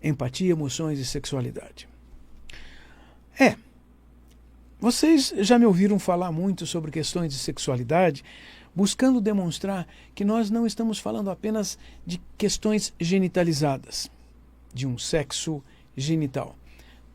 empatia, emoções e sexualidade. Vocês já me ouviram falar muito sobre questões de sexualidade, buscando demonstrar que nós não estamos falando apenas de questões genitalizadas, de um sexo genital.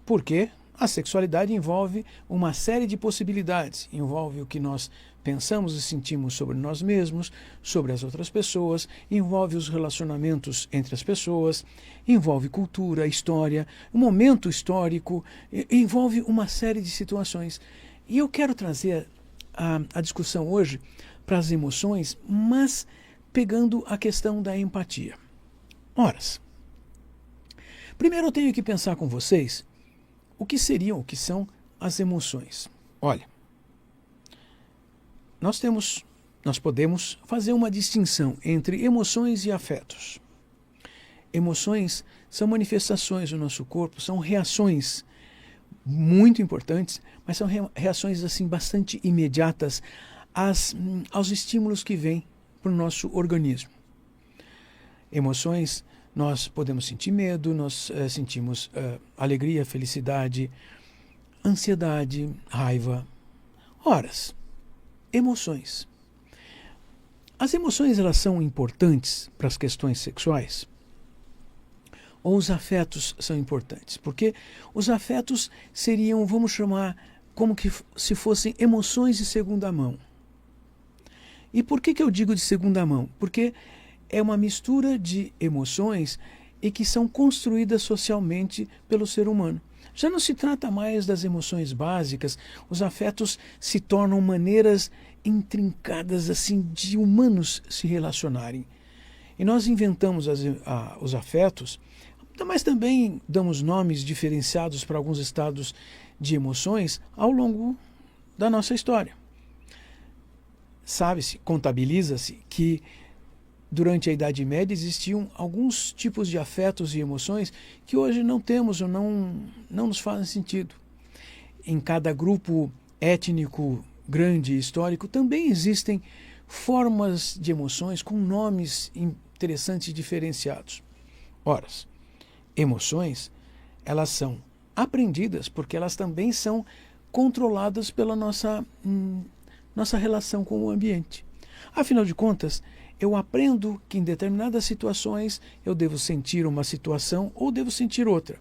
Porque a sexualidade envolve uma série de possibilidades, envolve o que nós pensamos e sentimos sobre nós mesmos, sobre as outras pessoas, envolve os relacionamentos entre as pessoas, envolve cultura, história, um momento histórico, envolve uma série de situações. E eu quero trazer a discussão hoje para as emoções, mas pegando a questão da empatia. Horas. Primeiro eu tenho que pensar com vocês o que são as emoções. Olha, nós podemos fazer uma distinção entre emoções e afetos. Emoções são manifestações do nosso corpo, são reações muito importantes, mas são reações assim bastante imediatas aos estímulos que vêm para o nosso organismo. Emoções, nós podemos sentir medo, nós sentimos alegria, felicidade, ansiedade, raiva. Horas, emoções. As emoções, elas são importantes para as questões sexuais? Ou os afetos são importantes? Porque os afetos seriam, vamos chamar, como que se fossem emoções de segunda mão. E por que eu digo de segunda mão? Porque é uma mistura de emoções e que são construídas socialmente pelo ser humano. Já não se trata mais das emoções básicas, os afetos se tornam maneiras intrincadas assim de humanos se relacionarem. E nós inventamos os afetos, mas também damos nomes diferenciados para alguns estados de emoções ao longo da nossa história. Sabe-se, contabiliza-se que durante a Idade Média existiam alguns tipos de afetos e emoções que hoje não temos ou não nos fazem sentido. Em cada grupo étnico grande e histórico também existem formas de emoções com nomes interessantes e diferenciados. Ora, emoções, elas são aprendidas porque elas também são controladas pela nossa relação com o ambiente. Afinal de contas, eu aprendo que em determinadas situações eu devo sentir uma situação ou devo sentir outra.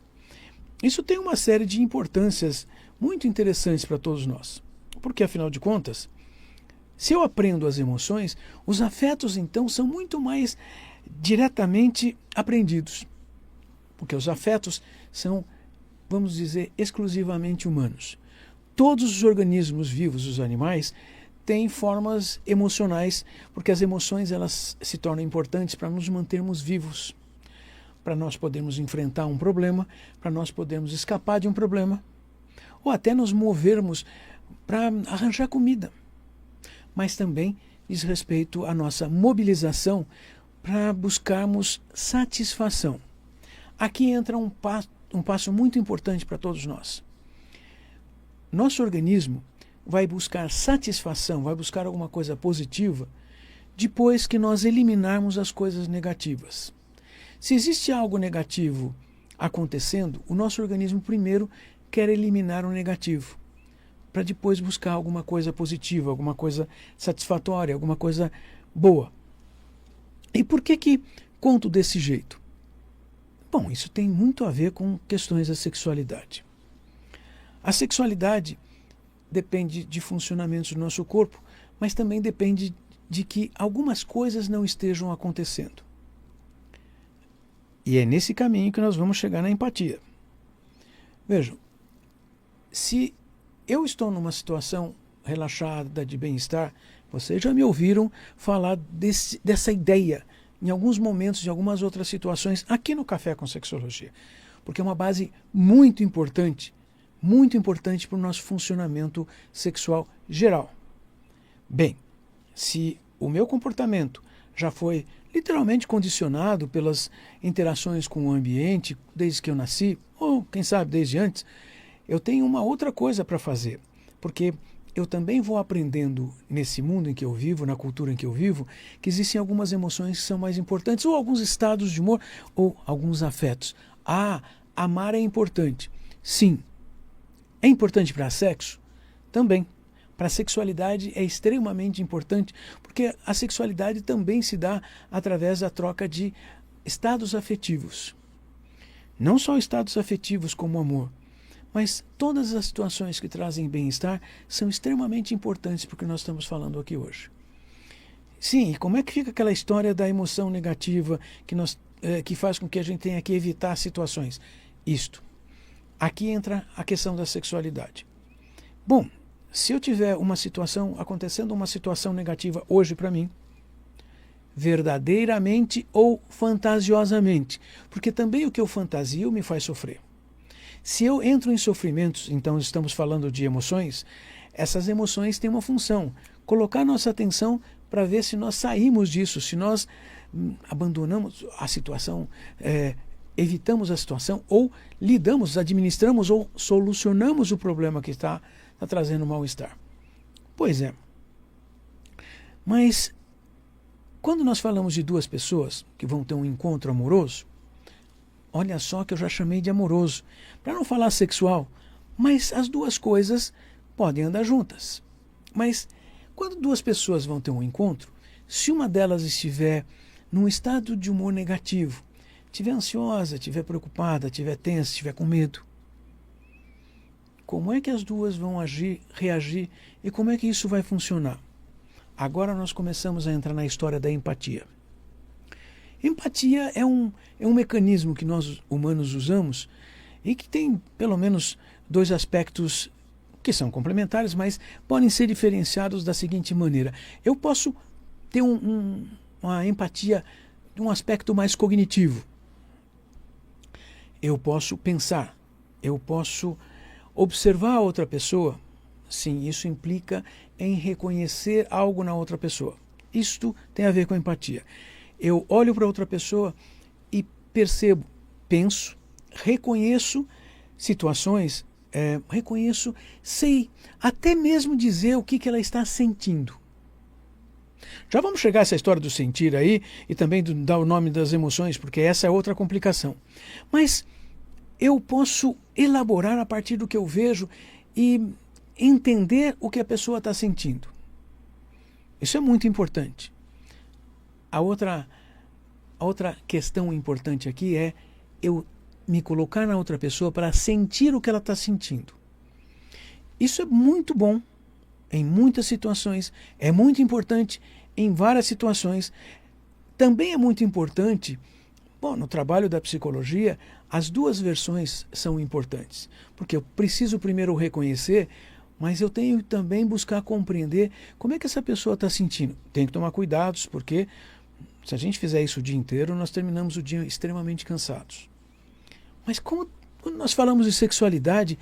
Isso tem uma série de importâncias muito interessantes para todos nós. Porque, afinal de contas, se eu aprendo as emoções, os afetos, então, são muito mais diretamente aprendidos. Porque os afetos são, vamos dizer, exclusivamente humanos. Todos os organismos vivos, os animais, têm formas emocionais, porque as emoções elas se tornam importantes para nos mantermos vivos, para nós podermos enfrentar um problema, para nós podermos escapar de um problema, ou até nos movermos para arranjar comida. Mas também diz respeito à nossa mobilização para buscarmos satisfação. Aqui entra um passo muito importante para todos nós. Nosso organismo vai buscar satisfação, vai buscar alguma coisa positiva depois que nós eliminarmos as coisas negativas. Se existe algo negativo acontecendo, o nosso organismo primeiro quer eliminar o negativo, para depois buscar alguma coisa positiva, alguma coisa satisfatória, alguma coisa boa. E por que conto desse jeito? Bom, isso tem muito a ver com questões da sexualidade. A sexualidade depende de funcionamentos do nosso corpo, mas também depende de que algumas coisas não estejam acontecendo. E é nesse caminho que nós vamos chegar na empatia. Vejam, se eu estou numa situação relaxada, de bem-estar, vocês já me ouviram falar dessa ideia em alguns momentos, em algumas outras situações, aqui no Café com Sexologia, porque é uma base muito importante para o nosso funcionamento sexual geral. Bem, se o meu comportamento já foi literalmente condicionado pelas interações com o ambiente desde que eu nasci, ou quem sabe desde antes, eu tenho uma outra coisa para fazer, porque eu também vou aprendendo nesse mundo em que eu vivo, na cultura em que eu vivo, que existem algumas emoções que são mais importantes, ou alguns estados de humor, ou alguns afetos, Ah, amar é importante. Sim. É importante para sexo? Também. Para a sexualidade é extremamente importante, porque a sexualidade também se dá através da troca de estados afetivos. Não só estados afetivos como amor, mas todas as situações que trazem bem-estar são extremamente importantes para o que nós estamos falando aqui hoje. Sim, e como é que fica aquela história da emoção negativa que faz com que a gente tenha que evitar situações? Isto. Aqui entra a questão da sexualidade. Bom, se eu tiver acontecendo uma situação negativa hoje para mim, verdadeiramente ou fantasiosamente, porque também o que eu fantasio me faz sofrer. Se eu entro em sofrimentos, então estamos falando de emoções, essas emoções têm uma função, colocar nossa atenção para ver se nós saímos disso, se nós abandonamos a situação, evitamos a situação, ou lidamos, administramos ou solucionamos o problema que está trazendo mal-estar. Pois é. Mas quando nós falamos de duas pessoas que vão ter um encontro amoroso, olha só que eu já chamei de amoroso, para não falar sexual, mas as duas coisas podem andar juntas. Mas quando duas pessoas vão ter um encontro, se uma delas estiver num estado de humor negativo, estiver ansiosa, estiver preocupada, estiver tensa, estiver com medo, como é que as duas vão reagir e como é que isso vai funcionar? Agora nós começamos a entrar na história da empatia. Empatia é um mecanismo que nós humanos usamos e que tem pelo menos dois aspectos que são complementares, mas podem ser diferenciados da seguinte maneira. Eu posso ter uma empatia de um aspecto mais cognitivo. Eu posso pensar, eu posso observar a outra pessoa. Sim, isso implica em reconhecer algo na outra pessoa. Isto tem a ver com empatia. Eu olho para outra pessoa e percebo, penso, reconheço situações, sei até mesmo dizer o que ela está sentindo. Já vamos chegar a essa história do sentir aí e também dar o nome das emoções, porque essa é outra complicação. Mas eu posso elaborar a partir do que eu vejo e entender o que a pessoa está sentindo. Isso é muito importante. A outra questão importante aqui é eu me colocar na outra pessoa para sentir o que ela está sentindo. Isso é muito bom em muitas situações, é muito importante em várias situações. Também é muito importante, no trabalho da psicologia, as duas versões são importantes, porque eu preciso primeiro reconhecer, mas eu tenho que também buscar compreender como é que essa pessoa está sentindo. Tem que tomar cuidados, porque se a gente fizer isso o dia inteiro, nós terminamos o dia extremamente cansados. Mas quando nós falamos de sexualidade,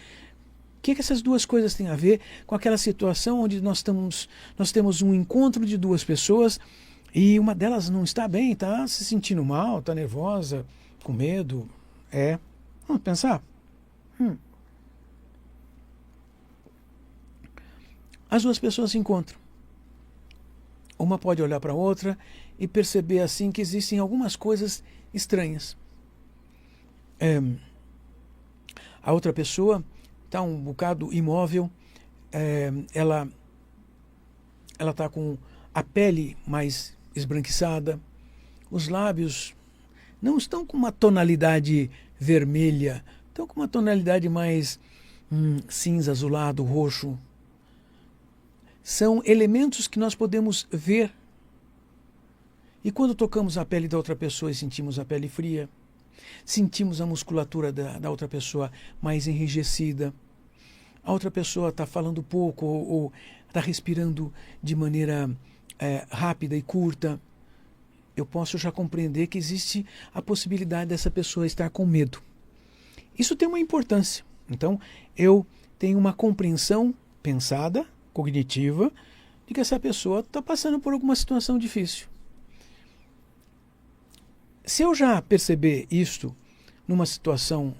o que essas duas coisas têm a ver com aquela situação onde nós temos um encontro de duas pessoas e uma delas não está bem, está se sentindo mal, está nervosa, com medo? Vamos pensar? As duas pessoas se encontram. Uma pode olhar para a outra e perceber assim que existem algumas coisas estranhas. A outra pessoa está um bocado imóvel, ela está com a pele mais esbranquiçada, os lábios não estão com uma tonalidade vermelha, estão com uma tonalidade mais cinza, azulado, roxo. São elementos que nós podemos ver. E quando tocamos a pele da outra pessoa e sentimos a pele fria, sentimos a musculatura da outra pessoa mais enrijecida, a outra pessoa está falando pouco ou está respirando de maneira rápida e curta, eu posso já compreender que existe a possibilidade dessa pessoa estar com medo. Isso tem uma importância. Então, eu tenho uma compreensão pensada, cognitiva, de que essa pessoa está passando por alguma situação difícil. Se eu já perceber isto numa situação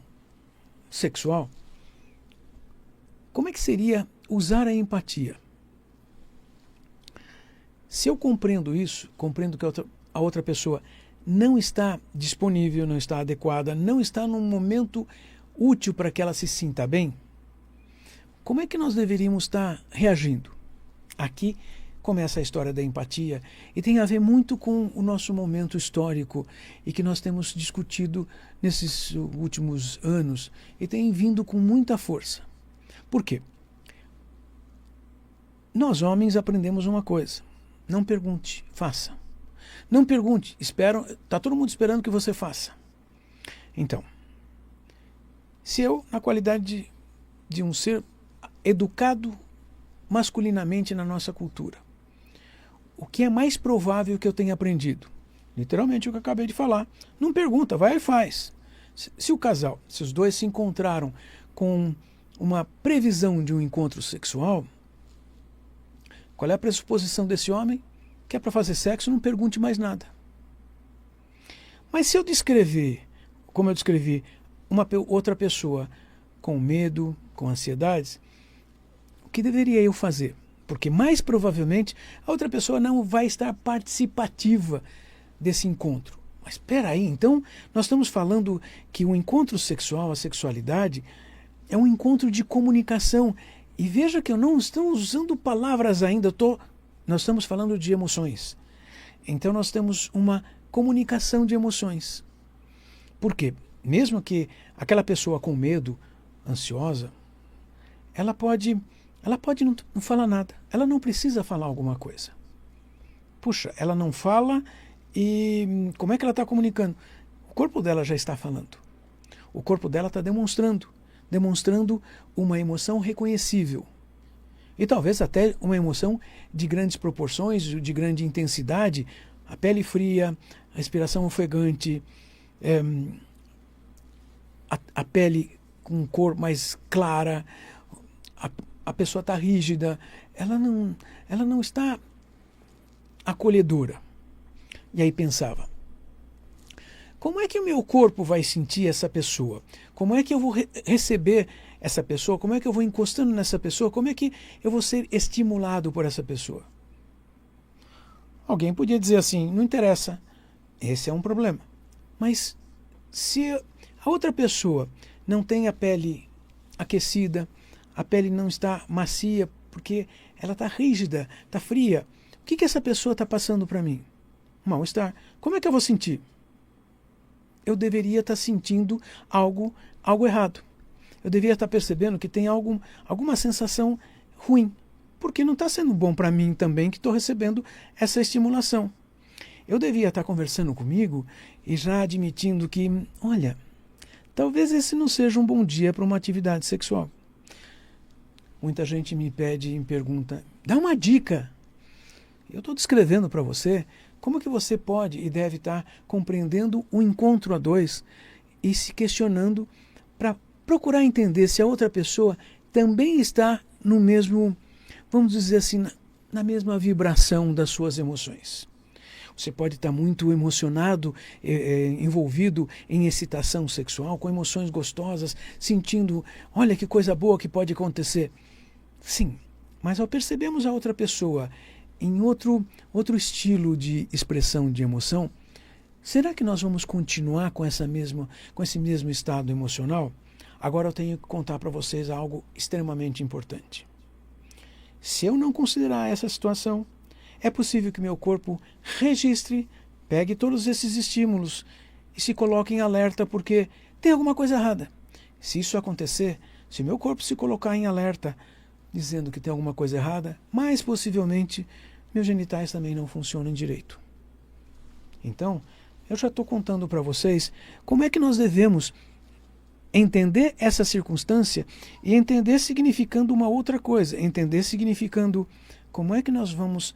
sexual, como é que seria usar a empatia? Se eu compreendo isso, compreendo que a outra pessoa não está disponível, não está adequada, não está num momento útil para que ela se sinta bem, como é que nós deveríamos estar reagindo? Aqui começa a história da empatia e tem a ver muito com o nosso momento histórico e que nós temos discutido nesses últimos anos e tem vindo com muita força. Por quê? Nós homens aprendemos uma coisa: não pergunte, faça. Não pergunte, está todo mundo esperando que você faça. Então, se eu, na qualidade de um ser educado masculinamente na nossa cultura, o que é mais provável que eu tenha aprendido? Literalmente o que eu acabei de falar. Não pergunta, vai e faz. Se o casal, se os dois se encontraram com uma previsão de um encontro sexual, qual é a pressuposição desse homem? Que é para fazer sexo, não pergunte mais nada. Mas se eu descrever, como eu descrevi, uma outra pessoa com medo, com ansiedades, o que deveria eu fazer? Porque mais provavelmente a outra pessoa não vai estar participativa desse encontro. Mas espera aí, então nós estamos falando que o encontro sexual, a sexualidade, é um encontro de comunicação. E veja que eu não estou usando palavras ainda, nós estamos falando de emoções. Então nós temos uma comunicação de emoções. Por quê? Mesmo que aquela pessoa com medo, ansiosa, ela pode não falar nada. Ela não precisa falar alguma coisa. Puxa, ela não fala e como é que ela está comunicando? O corpo dela já está falando. O corpo dela está demonstrando uma emoção reconhecível. E talvez até uma emoção de grandes proporções, de grande intensidade, a pele fria, a respiração ofegante, a pele com cor mais clara, a pessoa está rígida, ela não está acolhedora. E aí pensava, como é que o meu corpo vai sentir essa pessoa? Como é que eu vou receber essa pessoa? Como é que eu vou encostando nessa pessoa? Como é que eu vou ser estimulado por essa pessoa? Alguém podia dizer assim, não interessa, esse é um problema. Mas se a outra pessoa não tem a pele aquecida, a pele não está macia, porque ela está rígida, está fria, o que essa pessoa está passando para mim? Mal-estar. Como é que eu vou sentir? Eu deveria estar sentindo algo errado. Eu deveria estar percebendo que tem alguma sensação ruim, porque não está sendo bom para mim também que estou recebendo essa estimulação. Eu devia estar conversando comigo e já admitindo que, olha, talvez esse não seja um bom dia para uma atividade sexual. Muita gente me pede e me pergunta, dá uma dica. Eu estou descrevendo para você como que você pode e deve estar compreendendo o encontro a dois e se questionando para procurar entender se a outra pessoa também está no mesmo, vamos dizer assim, na mesma vibração das suas emoções. Você pode estar muito emocionado, envolvido em excitação sexual, com emoções gostosas, sentindo, olha que coisa boa que pode acontecer. Sim, mas ao percebermos a outra pessoa em outro estilo de expressão de emoção, será que nós vamos continuar com esse mesmo estado emocional? Agora eu tenho que contar para vocês algo extremamente importante. Se eu não considerar essa situação, é possível que meu corpo registre, pegue todos esses estímulos e se coloque em alerta porque tem alguma coisa errada. Se isso acontecer, se meu corpo se colocar em alerta dizendo que tem alguma coisa errada, mais possivelmente meus genitais também não funcionam direito. Então, eu já estou contando para vocês como é que nós devemos entender essa circunstância e entender significando uma outra coisa, entender significando como é que nós vamos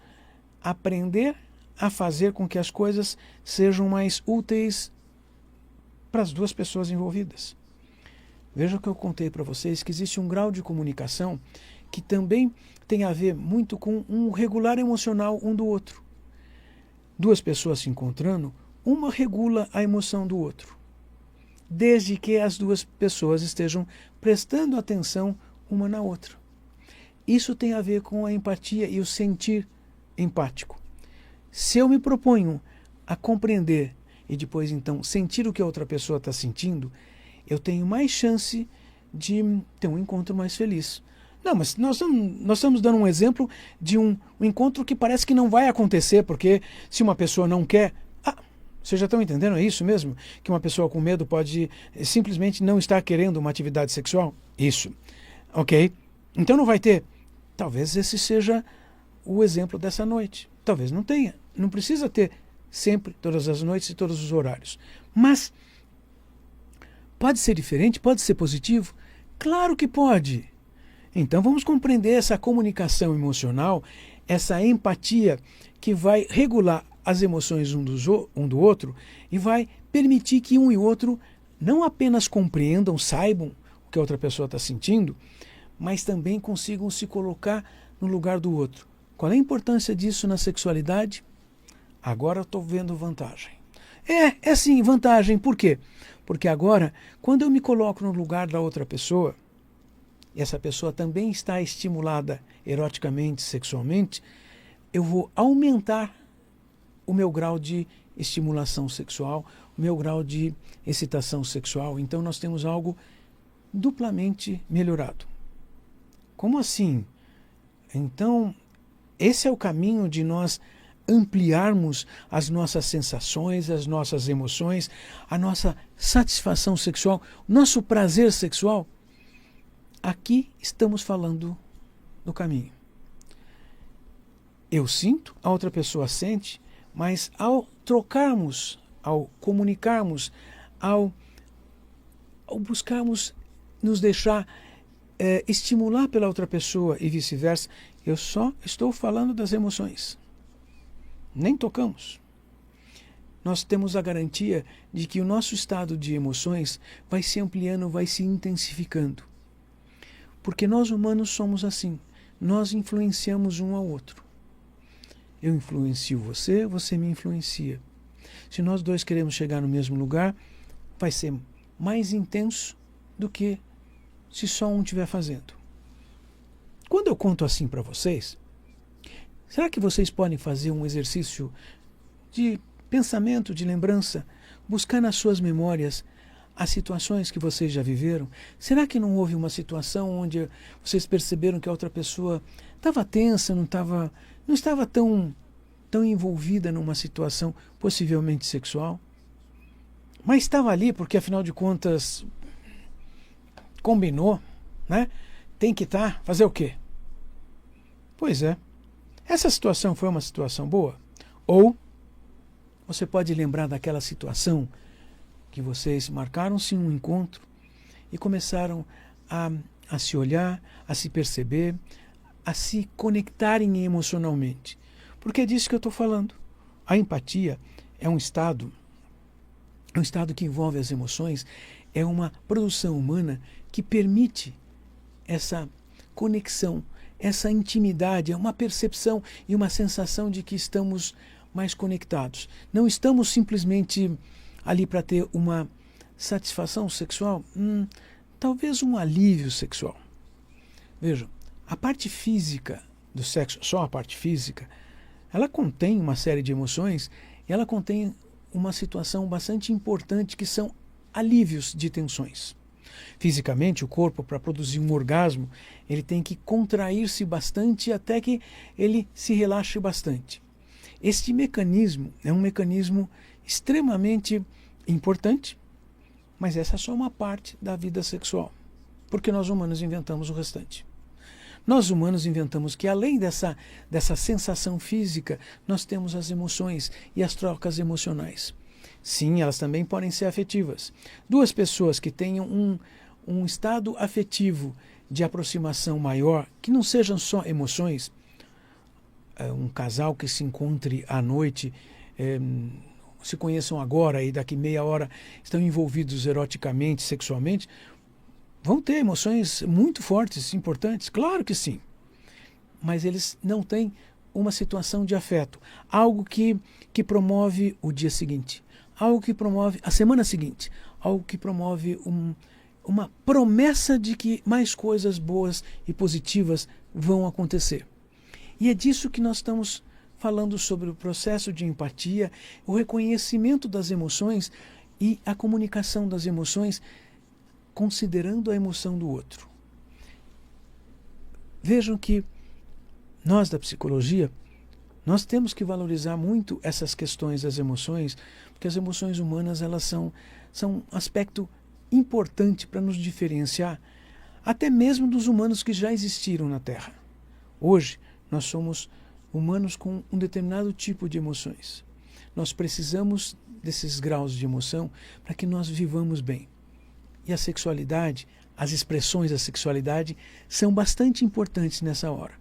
aprender a fazer com que as coisas sejam mais úteis para as duas pessoas envolvidas. Veja que eu contei para vocês que existe um grau de comunicação que também tem a ver muito com um regular emocional um do outro. Duas pessoas se encontrando, uma regula a emoção do outro, desde que as duas pessoas estejam prestando atenção uma na outra. Isso tem a ver com a empatia e o sentir empático. Se eu me proponho a compreender e depois então sentir o que a outra pessoa está sentindo, eu tenho mais chance de ter um encontro mais feliz. Não, mas nós estamos dando um exemplo de um encontro que parece que não vai acontecer, porque se uma pessoa não quer... vocês já estão entendendo? É isso mesmo? Que uma pessoa com medo pode simplesmente não estar querendo uma atividade sexual? Isso. Ok? Então não vai ter. Talvez esse seja o exemplo dessa noite. Talvez não tenha. Não precisa ter sempre, todas as noites e todos os horários. Mas pode ser diferente? Pode ser positivo? Claro que pode. Então vamos compreender essa comunicação emocional, essa empatia que vai regular as emoções um do outro e vai permitir que um e outro não apenas compreendam, saibam o que a outra pessoa está sentindo, mas também consigam se colocar no lugar do outro. Qual é a importância disso na sexualidade? Agora eu estou vendo vantagem. É sim, vantagem. Por quê? Porque agora, quando eu me coloco no lugar da outra pessoa, e essa pessoa também está estimulada eroticamente, sexualmente, eu vou aumentar o meu grau de estimulação sexual, o meu grau de excitação sexual. Então nós temos algo duplamente melhorado. Como assim? Então, esse é o caminho de nós ampliarmos as nossas sensações, as nossas emoções, a nossa satisfação sexual, nosso prazer sexual. Aqui estamos falando do caminho. Eu sinto, a outra pessoa sente, mas ao trocarmos, ao comunicarmos, ao buscarmos nos deixar estimular pela outra pessoa e vice-versa, eu só estou falando das emoções. Nem tocamos. Nós temos a garantia de que o nosso estado de emoções vai se ampliando, vai se intensificando. Porque nós humanos somos assim. Nós influenciamos um ao outro. Eu influencio você, você me influencia. Se nós dois queremos chegar no mesmo lugar, vai ser mais intenso do que se só um estiver fazendo. Quando eu conto assim para vocês, será que vocês podem fazer um exercício de pensamento, de lembrança, buscar nas suas memórias as situações que vocês já viveram? Será que não houve uma situação onde vocês perceberam que a outra pessoa estava tensa, não estava tão envolvida numa situação possivelmente sexual, mas estava ali porque, afinal de contas, combinou, né? Tem que estar, fazer o quê? Pois é. Essa situação foi uma situação boa? Ou você pode lembrar daquela situação que vocês marcaram-se um encontro e começaram a se olhar, a se perceber, a se conectarem emocionalmente. Porque é disso que eu estou falando. A empatia é um estado que envolve as emoções, é uma produção humana que permite essa conexão, essa intimidade, é uma percepção e uma sensação de que estamos mais conectados. Não estamos simplesmente ali para ter uma satisfação sexual, talvez um alívio sexual. Vejam, a parte física do sexo, só a parte física, ela contém uma série de emoções e ela contém uma situação bastante importante que são alívios de tensões. Fisicamente, o corpo, para produzir um orgasmo, ele tem que contrair-se bastante até que ele se relaxe bastante. Este mecanismo é um mecanismo extremamente importante, mas essa é só uma parte da vida sexual, porque nós humanos inventamos o restante. Nós humanos inventamos que, além dessa sensação física, nós temos as emoções e as trocas emocionais. Sim, elas também podem ser afetivas. Duas pessoas que tenham um estado afetivo de aproximação maior, que não sejam só emoções, um casal que se encontre à noite, se conheçam agora e daqui meia hora estão envolvidos eroticamente, sexualmente, vão ter emoções muito fortes, importantes, claro que sim. Mas eles não têm uma situação de afeto, algo que promove o dia seguinte, algo que promove a semana seguinte, algo que promove uma promessa de que mais coisas boas e positivas vão acontecer. E é disso que nós estamos falando sobre o processo de empatia, o reconhecimento das emoções e a comunicação das emoções, considerando a emoção do outro. Vejam que nós da psicologia, nós temos que valorizar muito essas questões das emoções, porque as emoções humanas elas são um aspecto importante para nos diferenciar até mesmo dos humanos que já existiram na Terra. Hoje, nós somos humanos com um determinado tipo de emoções. Nós precisamos desses graus de emoção para que nós vivamos bem. E a sexualidade, as expressões da sexualidade são bastante importantes nessa hora.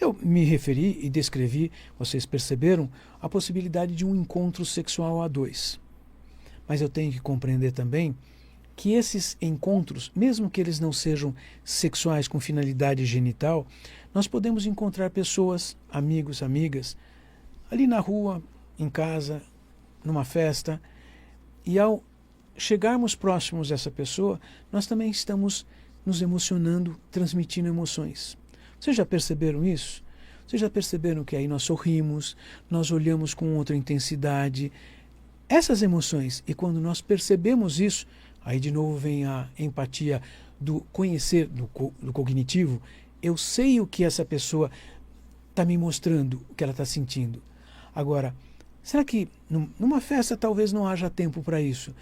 Eu me referi e descrevi, vocês perceberam, a possibilidade de um encontro sexual a dois. Mas eu tenho que compreender também que esses encontros, mesmo que eles não sejam sexuais com finalidade genital, nós podemos encontrar pessoas, amigos, amigas, ali na rua, em casa, numa festa, e ao chegarmos próximos dessa pessoa, nós também estamos nos emocionando, transmitindo emoções. Vocês já perceberam isso? Vocês já perceberam que aí nós sorrimos, nós olhamos com outra intensidade? Essas emoções, e quando nós percebemos isso, aí de novo vem a empatia do conhecer, do cognitivo. Eu sei o que essa pessoa está me mostrando, o que ela está sentindo. Agora, será que numa festa talvez não haja tempo para isso?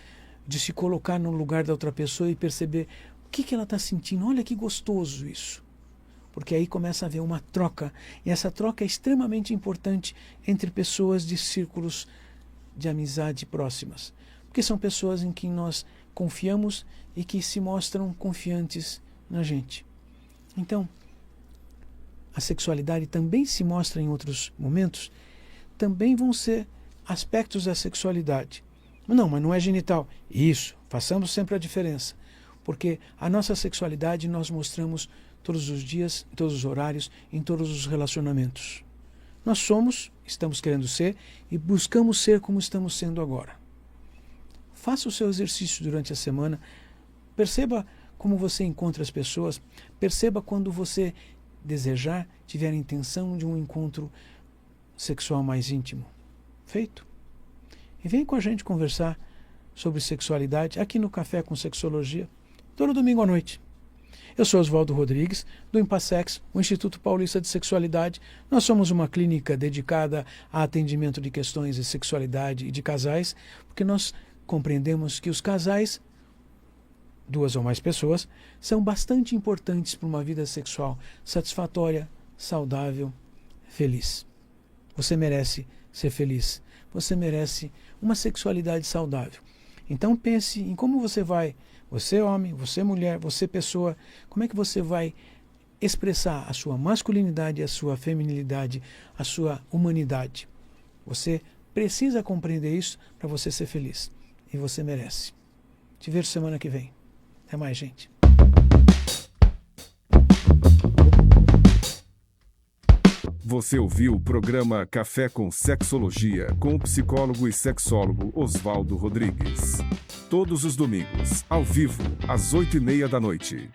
De se colocar no lugar da outra pessoa e perceber o que ela está sentindo. Olha que gostoso isso. Porque aí começa a haver uma troca. E essa troca é extremamente importante entre pessoas de círculos de amizade próximas. Porque são pessoas em quem nós confiamos e que se mostram confiantes na gente. Então, a sexualidade também se mostra em outros momentos, também vão ser aspectos da sexualidade. Não, mas não é genital. Isso, façamos sempre a diferença. Porque a nossa sexualidade nós mostramos todos os dias, em todos os horários, em todos os relacionamentos. Nós somos, estamos querendo ser e buscamos ser como estamos sendo agora. Faça o seu exercício durante a semana, perceba como você encontra as pessoas, perceba quando você desejar, tiver a intenção de um encontro sexual mais íntimo. Feito? E vem com a gente conversar sobre sexualidade aqui no Café com Sexologia, todo domingo à noite. Eu sou Oswaldo Rodrigues, do Impassex, o Instituto Paulista de Sexualidade. Nós somos uma clínica dedicada a atendimento de questões de sexualidade e de casais, porque nós compreendemos que os casais, duas ou mais pessoas, são bastante importantes para uma vida sexual satisfatória, saudável, feliz. Você merece ser feliz. Você merece uma sexualidade saudável. Então pense em como você vai, você homem, você mulher, você pessoa, como é que você vai expressar a sua masculinidade, a sua feminilidade, a sua humanidade. Você precisa compreender isso para você ser feliz. E você merece. Te vejo semana que vem. Até mais, gente. Você ouviu o programa Café com Sexologia com o psicólogo e sexólogo Oswaldo Rodrigues. Todos os domingos, ao vivo, às 20h30 da noite.